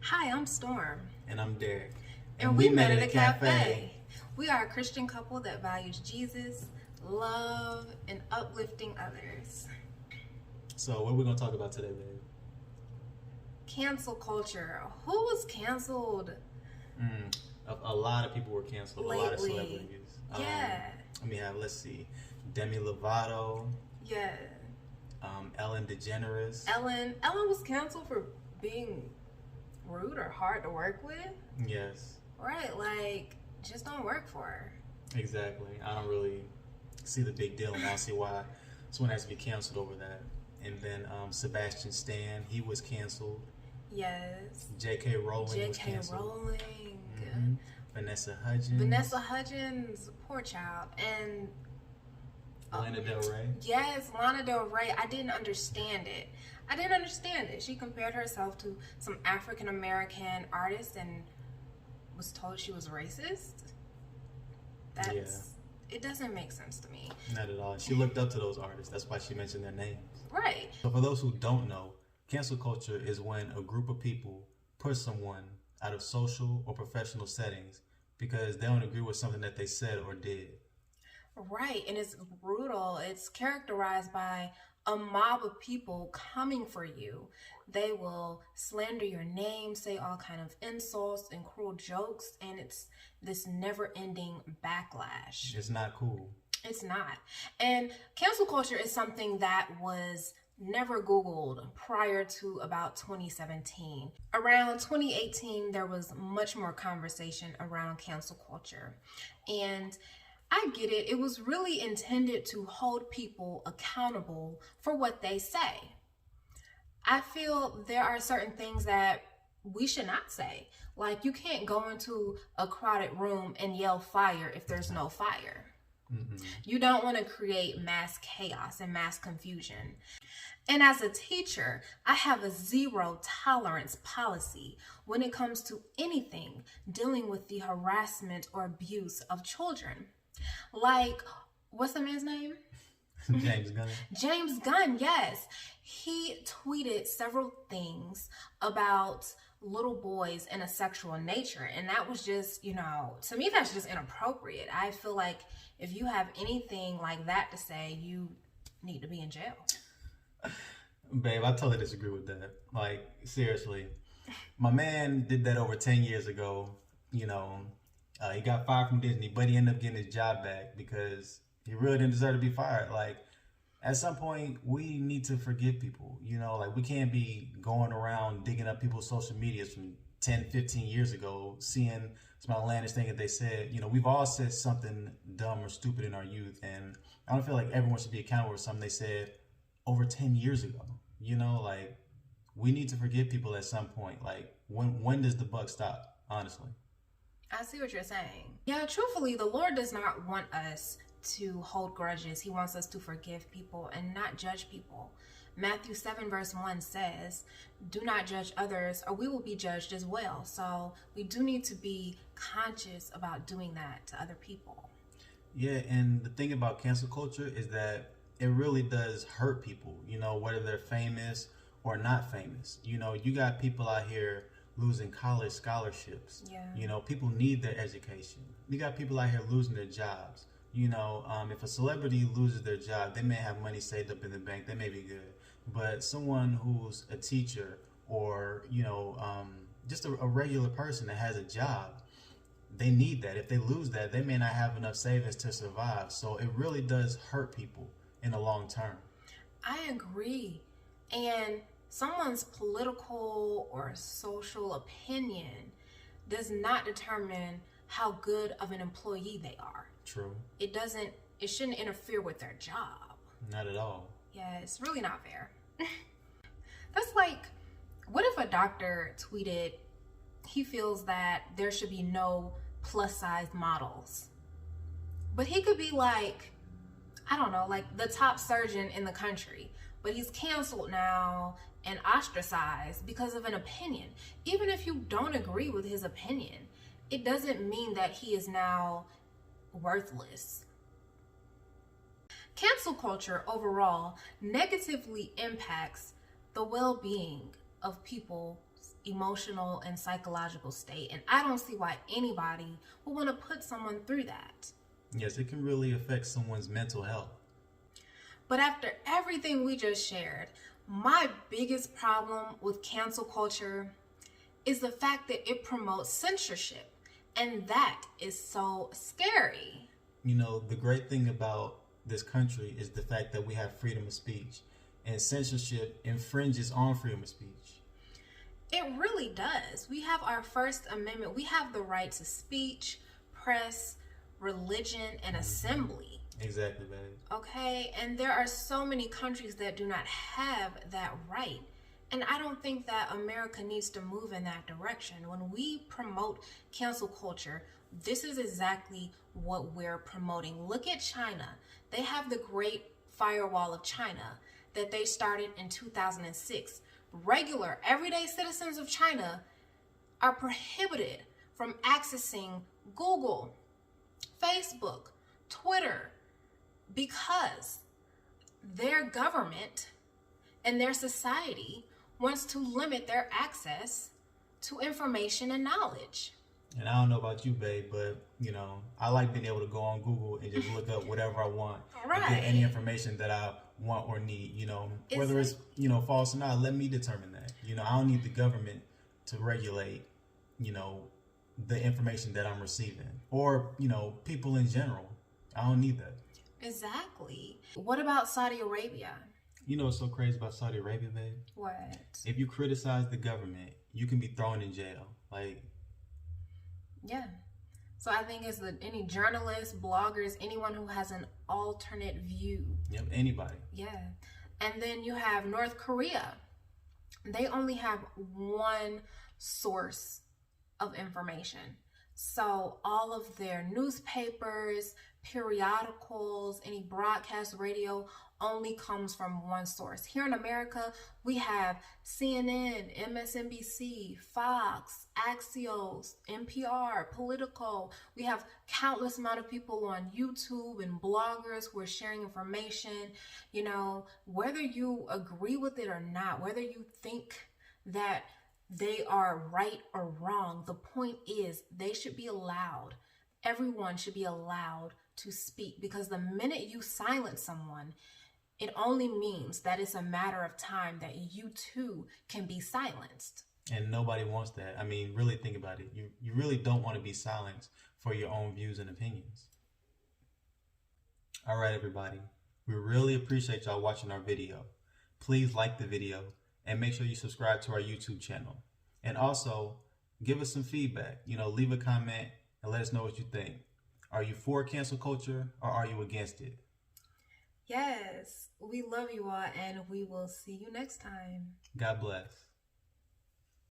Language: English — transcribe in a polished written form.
Hi, I'm Storm. And I'm Derek. And we met at a cafe. We are a Christian couple that values Jesus, love, and uplifting others. So, what are we going to talk about today, babe? Cancel culture. Who was canceled? A lot of people were canceled. Lately. A lot of celebrities. Yeah. Let's see. Demi Lovato. Yeah. Ellen DeGeneres. Ellen was canceled for being rude or hard to work with. Yes. Right, just don't work for her. Exactly. I don't really see the big deal, and I don't see why someone has to be canceled over that. And then Sebastian Stan, he was canceled. Yes. J.K. Rowling was canceled. Rowling. Mm-hmm. Vanessa Hudgens, poor child. And Lana Del Rey. Yes, Lana Del Rey. I didn't understand it. She compared herself to some African American artist and was told she was racist. It doesn't make sense to me. Not at all. She looked up to those artists. That's why she mentioned their names. Right. So for those who don't know, cancel culture is when a group of people push someone out of social or professional settings because they don't agree with something that they said or did. Right, and it's brutal. It's characterized by a mob of people coming for you. They will slander your name, say all kind of insults and cruel jokes, and it's this never-ending backlash. It's not cool. It's not. And cancel culture is something that was never Googled prior to about 2017. Around 2018, there was much more conversation around cancel culture. And I get it. It was really intended to hold people accountable for what they say. I feel there are certain things that we should not say. Like, you can't go into a crowded room and yell fire if there's no fire. Mm-hmm. You don't want to create mass chaos and mass confusion. And as a teacher, I have a zero tolerance policy when it comes to anything dealing with the harassment or abuse of children. Like, what's the man's name? James Gunn. James Gunn, yes. He tweeted several things about little boys in a sexual nature. And that was just, to me, that's just inappropriate. I feel like if you have anything like that to say, you need to be in jail. Babe, I totally disagree with that. Like, seriously. My man did that over 10 years ago. He got fired from Disney, but he ended up getting his job back because he really didn't deserve to be fired. Like, at some point, we need to forgive people. We can't be going around digging up people's social medias from 10, 15 years ago, seeing some outlandish thing that they said. We've all said something dumb or stupid in our youth, and I don't feel like everyone should be accountable for something they said over 10 years ago. We need to forgive people at some point. Like, when does the buck stop, honestly? I see what you're saying. Yeah, truthfully, the Lord does not want us to hold grudges. He wants us to forgive people and not judge people. Matthew 7 verse 1 says, "Do not judge others or we will be judged as well." So we do need to be conscious about doing that to other people. Yeah, and the thing about cancel culture is that it really does hurt people, whether they're famous or not famous. You got people out here losing college scholarships. Yeah. People need their education. You got people out here losing their jobs. If a celebrity loses their job, they may have money saved up in the bank. They may be good. But someone who's a teacher or, just a regular person that has a job, they need that. If they lose that, they may not have enough savings to survive. So it really does hurt people in the long term. I agree. And someone's political or social opinion does not determine how good of an employee they are. True. It shouldn't interfere with their job. Not at all. Yeah, it's really not fair. That's like, what if a doctor tweeted he feels that there should be no plus-size models? But he could be like, I don't know, like the top surgeon in the country, but he's canceled now and ostracized because of an opinion. Even if you don't agree with his opinion, it doesn't mean that he is now worthless. Cancel culture overall negatively impacts the well-being of people's emotional and psychological state. And I don't see why anybody would want to put someone through that. Yes, it can really affect someone's mental health. But after everything we just shared, my biggest problem with cancel culture is the fact that it promotes censorship. And that is so scary. You know, the great thing about this country is the fact that we have freedom of speech, and censorship infringes on freedom of speech. It really does. We have our First Amendment. We have the right to speech, press, religion, and assembly. Exactly, babe. Okay, and there are so many countries that do not have that right. And I don't think that America needs to move in that direction. When we promote cancel culture, this is exactly what we're promoting. Look at China. They have the Great Firewall of China that they started in 2006. Regular, everyday citizens of China are prohibited from accessing Google, Facebook, Twitter, because their government and their society wants to limit their access to information and knowledge. And I don't know about you, babe, but, you know, I like being able to go on Google and just look up whatever I want. Right. And get any information that I want or need, you know. Whether it's, you know, false or not, let me determine that. You know, I don't need the government to regulate, you know, the information that I'm receiving. Or, you know, people in general. I don't need that. Exactly. What about Saudi Arabia? You know what's so crazy about Saudi Arabia, babe? What? If you criticize the government, you can be thrown in jail. Like, yeah. So I think it's any journalists, bloggers, anyone who has an alternate view. Yep, anybody. Yeah. And then you have North Korea. They only have one source of information. So all of their newspapers, periodicals, any broadcast radio only comes from one source. Here in America, we have CNN, MSNBC, Fox, Axios, NPR, Politico. We have countless amount of people on YouTube and bloggers who are sharing information. You know, whether you agree with it or not, whether you think that they are right or wrong, the point is they should be allowed. Everyone should be allowed to speak, because the minute you silence someone, it only means that it's a matter of time that you too can be silenced. And nobody wants that. I mean, really think about it. You really don't want to be silenced for your own views and opinions. All right, everybody. We really appreciate y'all watching our video. Please like the video and make sure you subscribe to our YouTube channel. And also, give us some feedback. You know, leave a comment and let us know what you think. Are you for cancel culture or are you against it? Yes, we love you all, and we will see you next time. God bless.